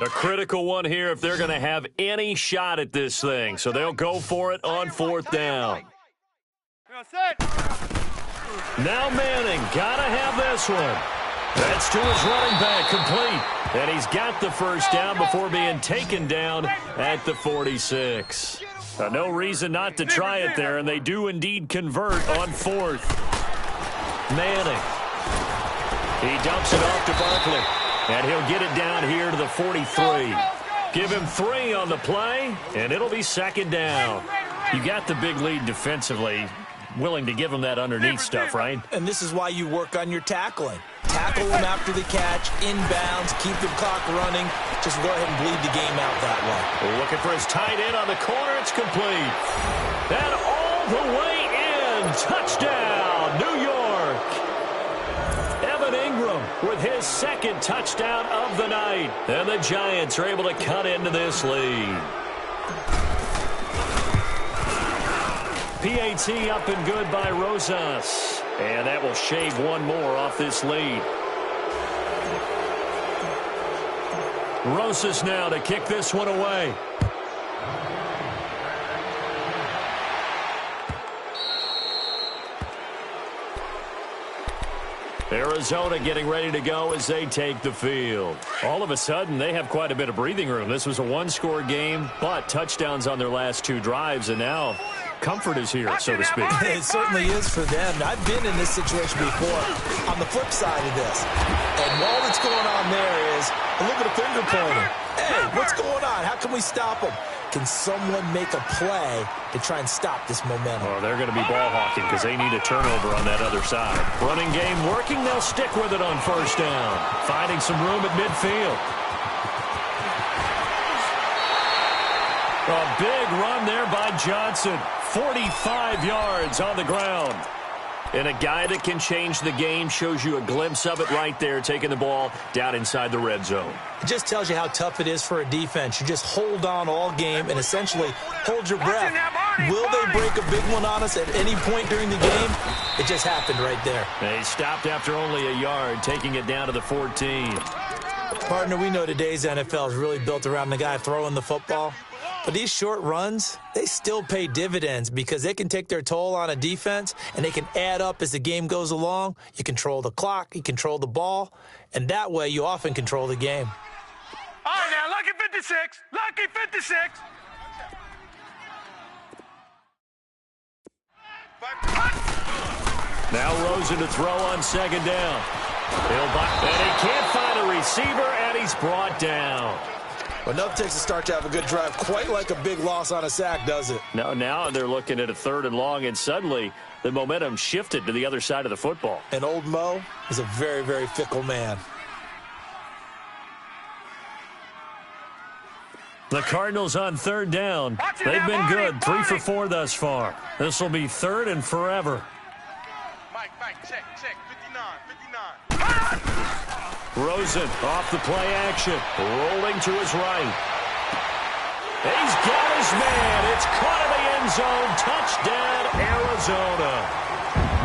A critical one here if they're going to have any shot at this thing. So they'll go for it on 4th down. Now Manning, gotta have this one. That's to his running back, complete. And he's got the 1st down before being taken down at the 46. No reason not to try it there, and they do indeed convert on 4th. Manning. He dumps it off to Barkley. And he'll get it down here to the 43. Give him 3 on the play, and it'll be 2nd down. You got the big lead defensively. Willing to give him that underneath stuff, right? And this is why you work on your tackling. Tackle him after the catch, inbounds, keep the clock running. Just go ahead and bleed the game out that way. Looking for his tight end on the corner. It's complete. And all the way in. Touchdown, New York. Evan Ingram with his 2nd touchdown of the night. And the Giants are able to cut into this lead. PAT up and good by Rosas. And that will shave 1 more off this lead. Rosas now to kick this one away. Arizona getting ready to go as they take the field. All of a sudden, they have quite a bit of breathing room. This was a one-score game, but touchdowns on their last 2 drives, and now comfort is here, so to speak. It certainly is for them. I've been in this situation before on the flip side of this. And all that's going on there is a little bit of finger pointing. Hey, what's going on? How can we stop them? Can someone make a play to try and stop this momentum? Oh, they're going to be ball hawking because they need a turnover on that other side. Running game working. They'll stick with it on first down. Finding some room at midfield. A big run there by Johnson. 45 yards on the ground. And a guy that can change the game shows you a glimpse of it right there, taking the ball down inside the red zone. It just tells you how tough it is for a defense. You just hold on all game and essentially hold your breath. Will they break a big one on us at any point during the game? It just happened right there. They stopped after only a yard, taking it down to the 14. Partner, we know today's NFL is really built around the guy throwing the football. But these short runs, they still pay dividends because they can take their toll on a defense and they can add up as the game goes along. You control the clock, you control the ball, and that way you often control the game. All right, now, lucky 56. Lucky 56. Now Rosen to throw on second down. And he can't find a receiver, and he's brought down. Well, nothing takes a start to have a good drive quite like a big loss on a sack, does it? No, now they're looking at a 3rd and long, and suddenly the momentum shifted to the other side of the football. And old Mo is a very, very fickle man. The Cardinals on 3rd down. They've been good, 3 for 4 thus far. This will be 3rd and forever. Mike, check. 59. Rosen off the play action, rolling to his right. He's got his man. It's caught in the end zone. Touchdown, Arizona.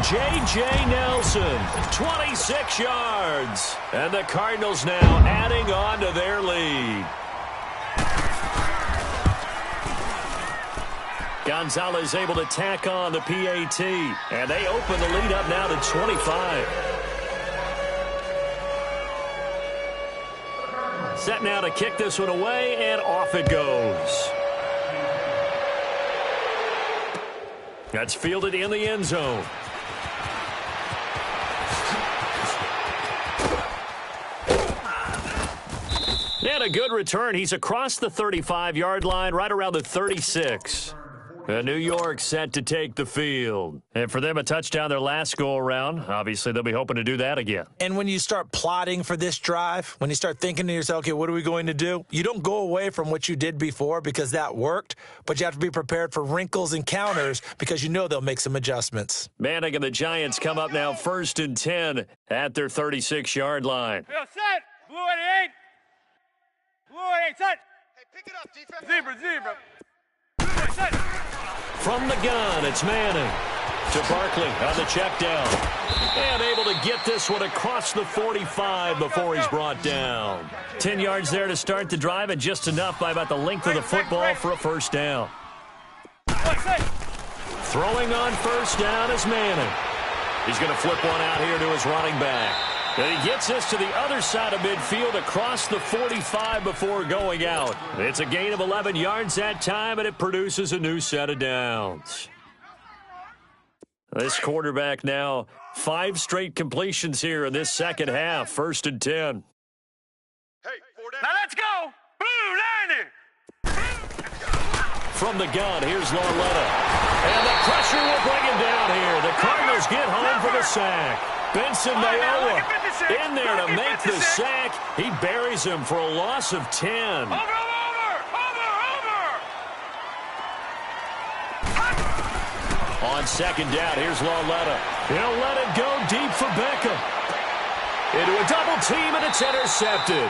J.J. Nelson, 26 yards. And the Cardinals now adding on to their lead. Gonzalez able to tack on the PAT. And they open the lead up now to 25. Set now to kick this one away, and off it goes. That's fielded in the end zone. And a good return. He's across the 35-yard line, right around the 36. New York set to take the field. And for them, a touchdown their last go-around. Obviously, they'll be hoping to do that again. And when you start plotting for this drive, when you start thinking to yourself, okay, what are we going to do? You don't go away from what you did before because that worked, but you have to be prepared for wrinkles and counters because you know they'll make some adjustments. Manning and the Giants come up now 1st and 10 at their 36-yard line. Yo, set. Blue 88. Blue 88, set. Hey, pick it up, defense. Zebra. Set. From the gun, it's Manning to Barkley on the check down. And able to get this one across the 45 before he's brought down. 10 yards there to start the drive, and just enough by about the length of the football for a first down. Throwing on first down is Manning. He's going to flip one out here to his running back. And he gets this to the other side of midfield across the 45 before going out. It's a gain of 11 yards that time, and it produces a new set of downs. This quarterback now 5 straight completions here in this second half. 1st and 10. Hey, 4 down. Now let's go. Blue 90. From the gun, here's Lauletta. And the pressure will bring him down here. The Cardinals get home for the sack. Benson Mayowa in there to make the sack. He buries him for a loss of 10. Over. On second down, here's Lauletta. He'll let it go deep for Beckham. Into a double team, and it's intercepted.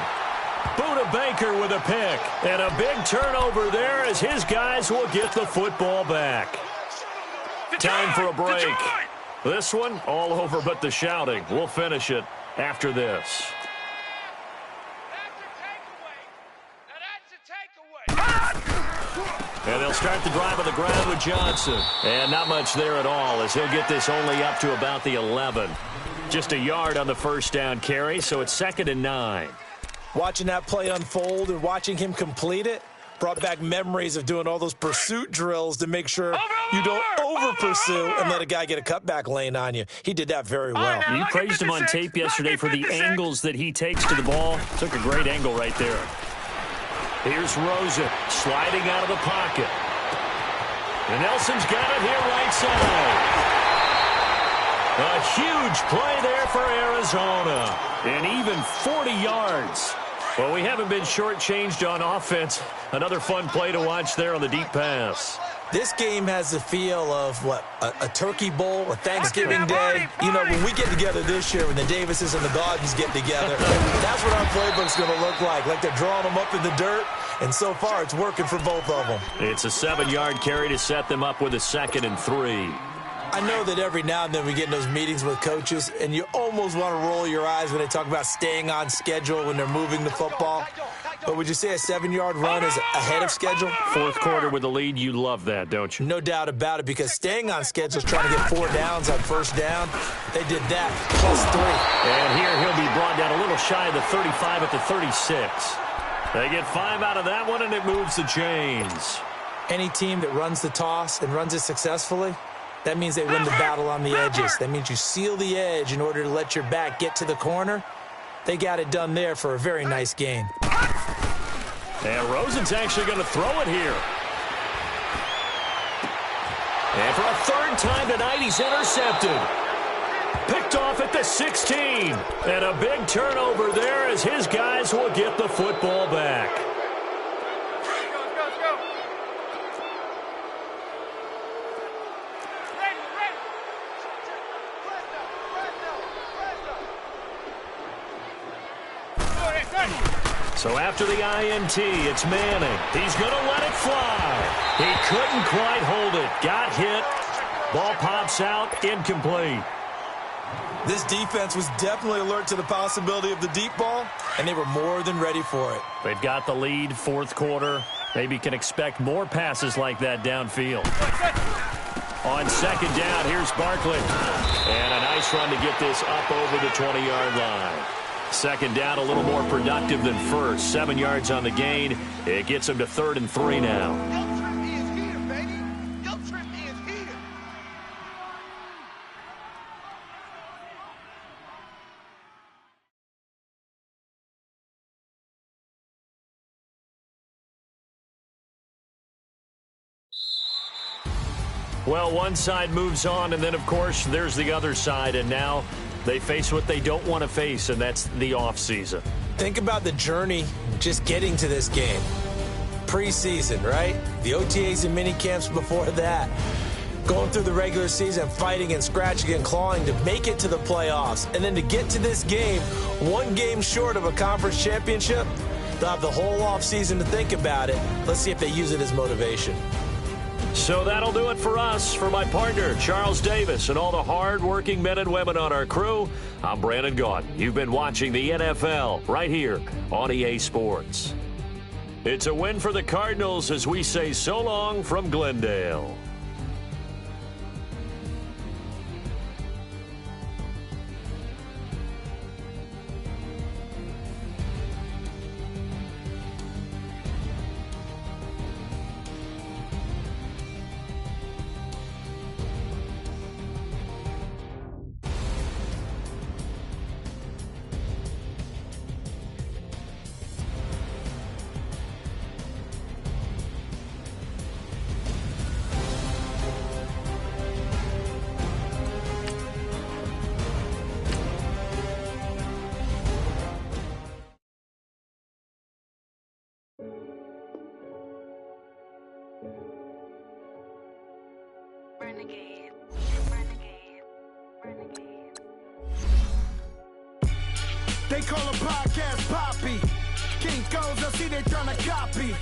Buda Baker with a pick. And a big turnover there as his guys will get the football back. Time for a break. This one, all over but the shouting. We'll finish it after this. And they'll start the drive on the ground with Johnson. And not much there at all, as he'll get this only up to about the 11. Just a yard on the first down carry, so it's 2nd and 9. Watching that play unfold and watching him complete it brought back memories of doing all those pursuit drills to make sure you don't over-pursue and let a guy get a cutback lane on you. He did that very well. You praised him on tape yesterday for the angles that he takes to the ball. Took a great angle right there. Here's Rosen sliding out of the pocket. And Nelson's got it here right side. A huge play there for Arizona. And even 40 yards. Well, we haven't been shortchanged on offense. Another fun play to watch there on the deep pass. This game has the feel of, a Turkey Bowl, a Thanksgiving Day. You know, when we get together this year, when the Davises and the Gardens get together, that's what our playbook's going to look like. Like they're drawing them up in the dirt, and so far it's working for both of them. It's a 7-yard carry to set them up with a 2nd and 3. I know that every now and then we get in those meetings with coaches, and you almost want to roll your eyes when they talk about staying on schedule when they're moving the football. But would you say a 7-yard run is ahead of schedule? Fourth quarter with the lead, you love that, don't you? No doubt about it, because staying on schedule is trying to get 4 downs on first down. They did that, +3. And here he'll be brought down a little shy of the 35 at the 36. They get 5 out of that one, and it moves the chains. Any team that runs the toss and runs it successfully, that means they win the battle on the edges. That means you seal the edge in order to let your back get to the corner. They got it done there for a very nice gain. And Rosen's actually going to throw it here. And for a 3rd time tonight, he's intercepted. Picked off at the 16. And a big turnover there as his guys will get the football back. So after the INT, it's Manning. He's going to let it fly. He couldn't quite hold it. Got hit. Ball pops out. Incomplete. This defense was definitely alert to the possibility of the deep ball, and they were more than ready for it. They've got the lead, 4th quarter. Maybe can expect more passes like that downfield. On 2nd down, here's Barkley. And a nice run to get this up over the 20-yard line. 2nd down, a little more productive than first. 7 yards on the gain. It gets him to 3rd and 3 now. Your trip is here, baby. Your trip is here. Well, one side moves on, and then, of course, there's the other side, and now they face what they don't want to face, and that's the offseason. Think about the journey just getting to this game. Preseason, right? The OTAs and mini camps before that. Going through the regular season, fighting and scratching and clawing to make it to the playoffs. And then to get to this game, 1 game short of a conference championship, they'll have the whole offseason to think about it. Let's see if they use it as motivation. So that'll do it for us. For my partner, Charles Davis, and all the hard-working men and women on our crew, I'm Brandon Gaudin. You've been watching the NFL right here on EA Sports. It's a win for the Cardinals as we say so long from Glendale. Renegade. They call a podcast Poppy. King goes, I see they tryna copy.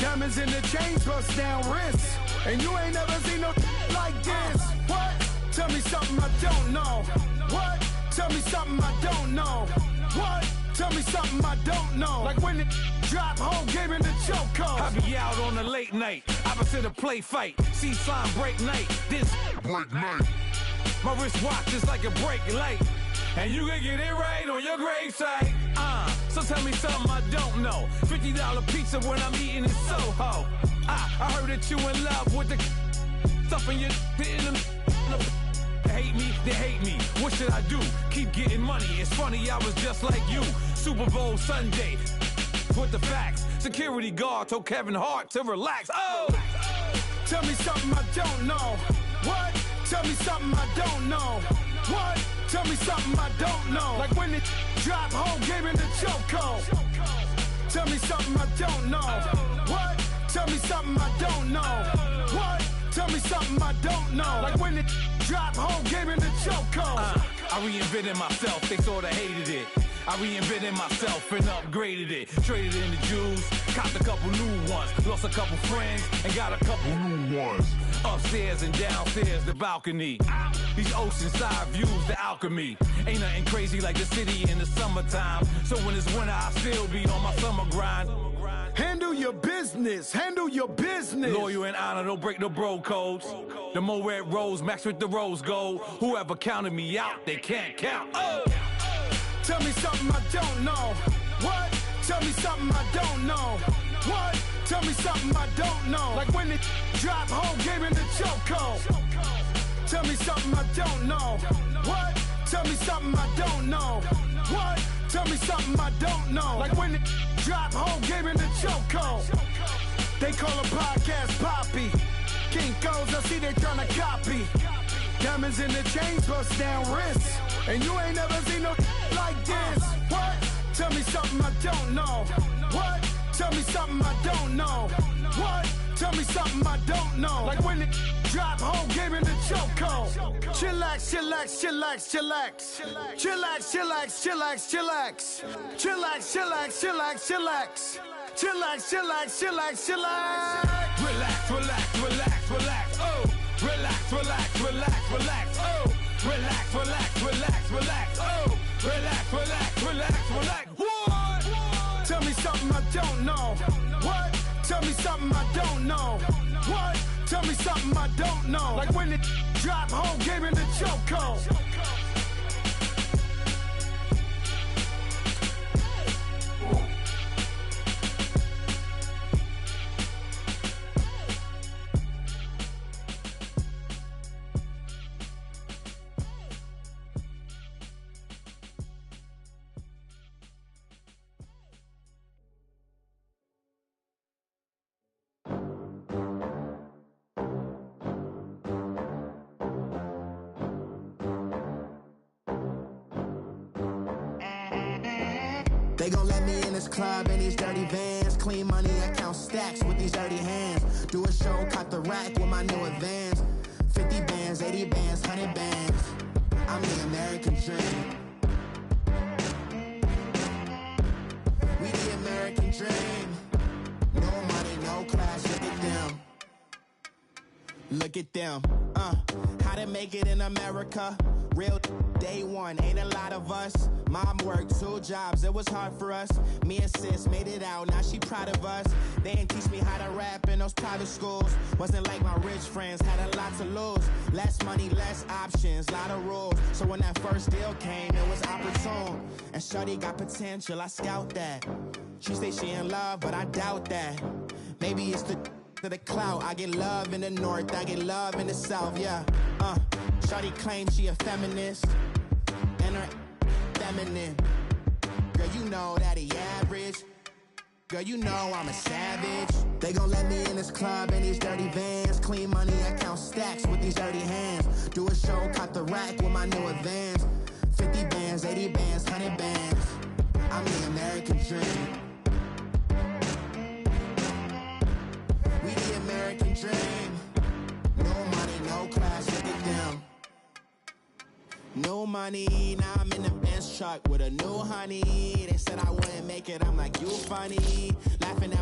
Diamonds in the chains, bust down wrists. And you ain't never seen no like this. What? Tell me something I don't know. What? Tell me something I don't know. What? tell me something I don't know. Like when it drop home, game in the chokehold. I be out on a late night, opposite a play fight. See sign break night, this break night. My wristwatch is like a brake light, and you can get it right on your gravesite. So tell me something I don't know. $50 pizza when I'm eating in Soho. I heard that you in love with the stuff in your in them. Hate me, they hate me. What should I do? Keep getting money. It's funny, I was just like you. Super Bowl Sunday. With the facts. Security guard told Kevin Hart to relax. Oh! Tell me something I don't know. What? Tell me something I don't know. What? Tell me something I don't know. Like when it drop home, game in the chokehold. Tell me something I don't know. What? Tell me something I don't know. What? Tell me something I don't know. Like when it drop home, game in the chokehold. I reinvented myself, they sorta hated it. I reinvented myself and upgraded it. Traded in the Jews, copped a couple new ones. Lost a couple friends and got a couple new ones. Upstairs and downstairs, the balcony. These oceanside views, the alchemy. Ain't nothing crazy like the city in the summertime. So when it's winter, I still be on my summer grind. Handle your business, handle your business. Loyal and honor, don't break no bro codes. The more red rose, max with the rose gold. Whoever counted me out, they can't count. Oh! Tell me something I don't know. What? Tell me something I don't know. What? Tell me something I don't know. Like when it drop home, game in the chokehold. Tell me something I don't know. What? Tell me something I don't know. What? Tell me something I don't know. Like when it drop home, game in the chokehold. They call a podcast Poppy. Kinkos, I see they tryna copy. Diamonds in the chains, bust down wrists. And you ain't never seen no like this. What? Tell me something I don't know. What? Tell me something I don't know. What? Tell me something I don't know. Like when it drop home, game in the chokehold. Chillax, chillax, chillax, chillax. Chillax, chillax, chillax, chillax. Chillax, chillax, chillax, chillax. Chillax, chillax, chillax, chillax. Relax, relax, relax, relax. Oh! Relax, relax, relax, relax. Oh! Relax, relax, relax, relax. Oh! Relax, relax, relax, relax. What? Tell me something I don't know. What? Tell me something I don't know. What? Tell me something I don't know. Like when it drop home, game in the chokehold. They gon' let me in this club in these dirty vans. Clean money, I count stacks with these dirty hands. Do a show, caught the rack with my new advance. 50 bands, 80 bands, 100 bands. I'm the American dream. We the American dream. No money, no class, look at them. Look at them, how to make it in America. Real day one, ain't a lot of us. Mom worked 2 jobs, it was hard for us. Me and sis made it out, now she proud of us. They didn't teach me how to rap in those private schools. Wasn't like my rich friends, had a lot to lose. Less money, less options, lot of rules. So when that first deal came, it was opportune. And shorty got potential, I scout that. She say she in love, but I doubt that. Maybe it's the clout. I get love in the north, I get love in the south, yeah. Shorty claims she a feminist, and her feminine. Girl, you know that he average. Girl, you know I'm a savage. They gon' let me in this club in these dirty vans. Clean money, I count stacks with these dirty hands. Do a show, caught the rack with my new advance. 50 bands, 80 bands, 100 bands. I'm the American dream. We the American dream. No money, no class, look at them. No money, now I'm in the Benz truck with a new honey. They said I wouldn't make it, I'm like, you funny. Laughing